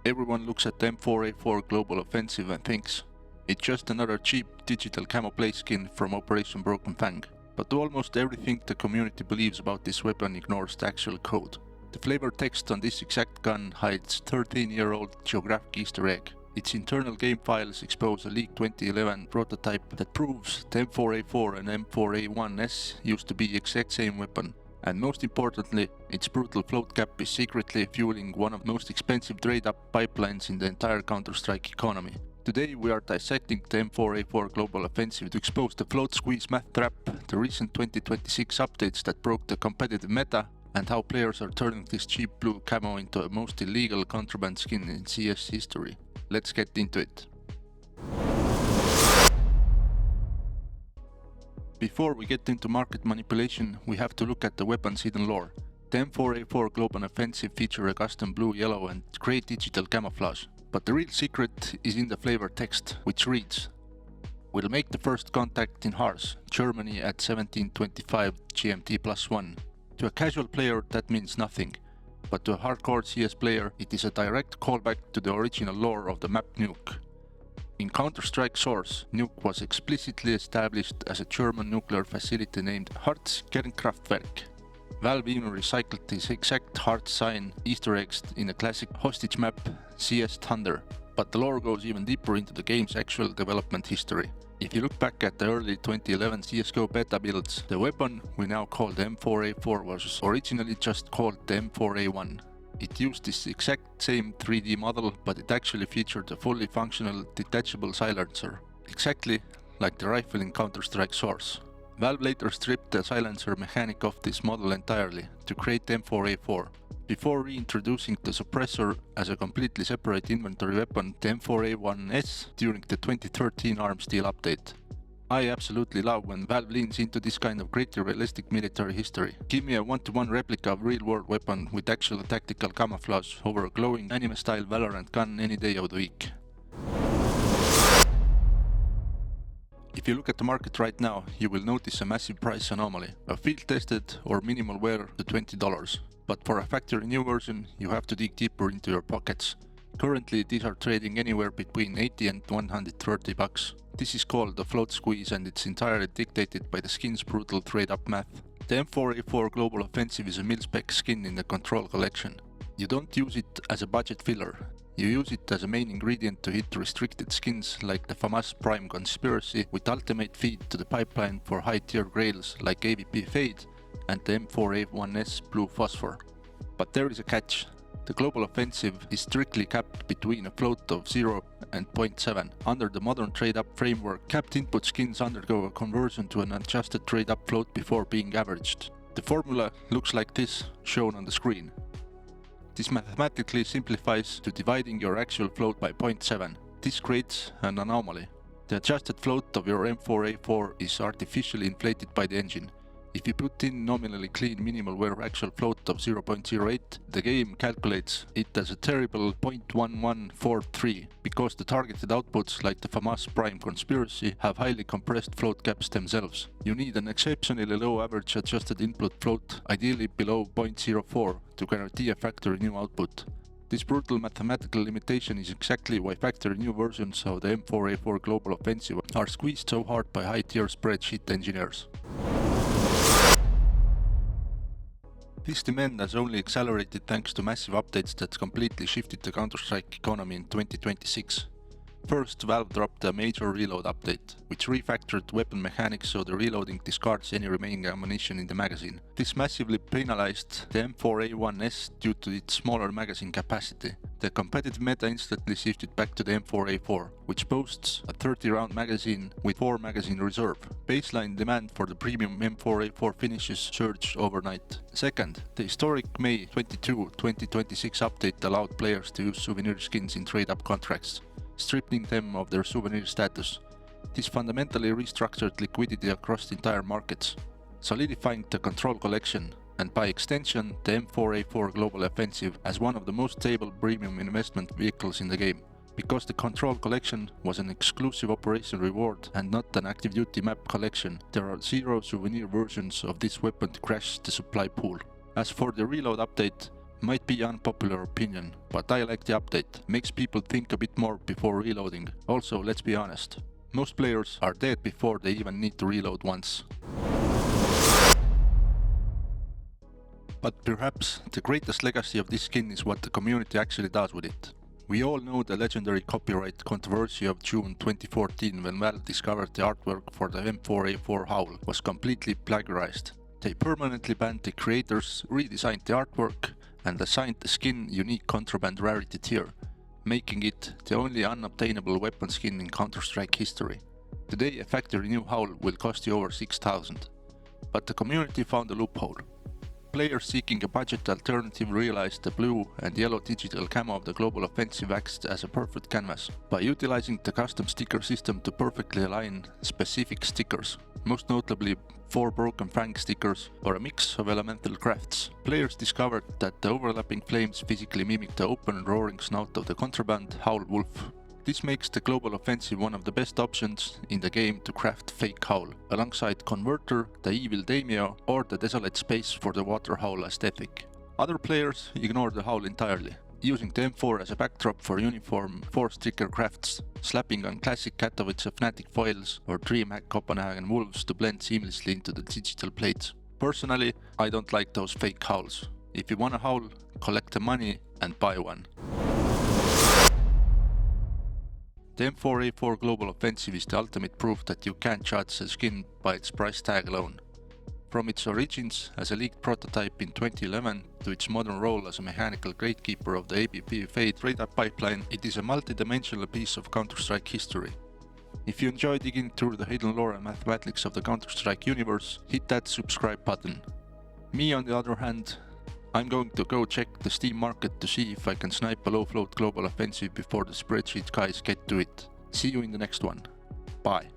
Everyone looks at the M4A4 Global Offensive and thinks, it's just another cheap digital camouflage skin from Operation Broken Fang. But almost everything the community believes about this weapon ignores the actual code. The flavor text on this exact gun hides 13-year-old geographic Easter egg. Its internal game files expose a leaked 2011 prototype that proves the M4A4 and M4A1S used to be the exact same weapon. And most importantly, its brutal float cap is secretly fueling one of the most expensive trade-up pipelines in the entire Counter-Strike economy. Today we are dissecting the M4A4 Global Offensive to expose the float squeeze math trap, the recent 2026 updates that broke the competitive meta, and how players are turning this cheap blue camo into a most illegal contraband skin in CS history. Let's get into it. Before we get into market manipulation, we have to look at the weapon's hidden lore. The M4A4 Global Offensive features a custom blue, yellow and grey digital camouflage. But the real secret is in the flavor text, which reads, "We'll make the first contact in Hars, Germany at 1725 GMT +1. To a casual player that means nothing, but to a hardcore CS player it is a direct callback to the original lore of the map Nuke. In Counter-Strike source, Nuke was explicitly established as a German nuclear facility named Harz Kernkraftwerk. Valve even recycled this exact heart sign Easter eggs in a classic hostage map CS Thunder, but the lore goes even deeper into the game's actual development history. If you look back at the early 2011 CSGO beta builds, the weapon we now call the M4A4 was originally just called the M4A1. It used this exact same 3D model, but it actually featured a fully functional detachable silencer, exactly like the rifle in Counter-Strike source. Valve later stripped the silencer mechanic of this model entirely to create the M4A4, before reintroducing the suppressor as a completely separate inventory weapon, the M4A1S, during the 2013 arm steel update. I absolutely love when Valve leans into this kind of gritty realistic military history. Give me a one-to-one replica of real-world weapon with actual tactical camouflage over a glowing anime-style Valorant gun any day of the week. If you look at the market right now, you will notice a massive price anomaly. A field-tested or minimal wear to $20. But for a factory new version, you have to dig deeper into your pockets. Currently, these are trading anywhere between $80 and $130. This is called the float squeeze and it's entirely dictated by the skin's brutal trade-up math. The M4A4 Global Offensive is a mil-spec skin in the Control collection. You don't use it as a budget filler. You use it as a main ingredient to hit restricted skins like the FAMAS Prime Conspiracy with ultimate feed to the pipeline for high-tier grails like AVP Fade and the M4A1S Blue Phosphor. But there is a catch. The Global Offensive is strictly capped between a float of 0 and 0.7. Under the modern trade-up framework, capped input skins undergo a conversion to an adjusted trade-up float before being averaged. The formula looks like this, shown on the screen. This mathematically simplifies to dividing your actual float by 0.7. This creates an anomaly. The adjusted float of your M4A4 is artificially inflated by the engine. If you put in nominally clean minimal wear actual float of 0.08, the game calculates it as a terrible 0.1143 because the targeted outputs like the FAMAS Prime Conspiracy have highly compressed float caps themselves. You need an exceptionally low average adjusted input float, ideally below 0.04, to guarantee a factory new output. This brutal mathematical limitation is exactly why factory new versions of the M4A4 Global Offensive are squeezed so hard by high-tier spreadsheet engineers. This demand has only accelerated thanks to massive updates that completely shifted the Counter-Strike economy in 2026. First, Valve dropped a major reload update, which refactored weapon mechanics so the reloading discards any remaining ammunition in the magazine. This massively penalized the M4A1S due to its smaller magazine capacity. The competitive meta instantly shifted back to the M4A4, which boasts a 30-round magazine with 4 magazine reserve. Baseline demand for the premium M4A4 finishes surged overnight. Second, the historic May 22, 2026 update allowed players to use souvenir skins in trade-up contracts, stripping them of their souvenir status. This fundamentally restructured liquidity across the entire markets, solidifying the Control collection, and by extension the M4A4 Global Offensive as one of the most stable premium investment vehicles in the game. Because the Control collection was an exclusive operation reward and not an active duty map collection, there are 0 souvenir versions of this weapon to crash the supply pool. As for the reload update, Might be unpopular opinion, but I like the update. Makes people think a bit more before reloading. Also, let's be honest, most players are dead before they even need to reload once. But perhaps the greatest legacy of this skin is what the community actually does with it. We all know the legendary copyright controversy of June 2014 when Valve discovered the artwork for the M4A4 howl was completely plagiarized. They permanently banned the creators, redesigned the artwork, and assigned the skin unique contraband rarity tier, making it the only unobtainable weapon skin in Counter-Strike history. Today a factory new howl will cost you over 6,000. But the community found a loophole. Players seeking a budget alternative realized the blue and yellow digital camo of the Global Offensive acts as a perfect canvas, by utilizing the custom sticker system to perfectly align specific stickers, most notably 4 Broken Fang stickers or a mix of elemental crafts. Players discovered that the overlapping flames physically mimic the open roaring snout of the contraband howl wolf. This makes the Global Offensive one of the best options in the game to craft fake howl, alongside Converter, the Evil Daimyo, or the Desolate Space for the water howl aesthetic. Other players ignore the howl entirely, using the M4 as a backdrop for uniform 4 sticker crafts, slapping on classic Katowice Fnatic foils or DreamHack Copenhagen wolves to blend seamlessly into the digital plates. Personally, I don't like those fake howls. If you want a howl, collect the money and buy one. The M4A4 Global Offensive is the ultimate proof that you can't judge a skin by its price tag alone. From its origins as a leaked prototype in 2011 to its modern role as a mechanical gatekeeper of the ABP Fade radar pipeline, it is a multi-dimensional piece of Counter-Strike history. If you enjoy digging through the hidden lore and mathematics of the Counter-Strike universe, hit that subscribe button. Me, on the other hand, I'm going to go check the Steam market to see if I can snipe a low-float Global Offensive before the spreadsheet guys get to it. See you in the next one. Bye.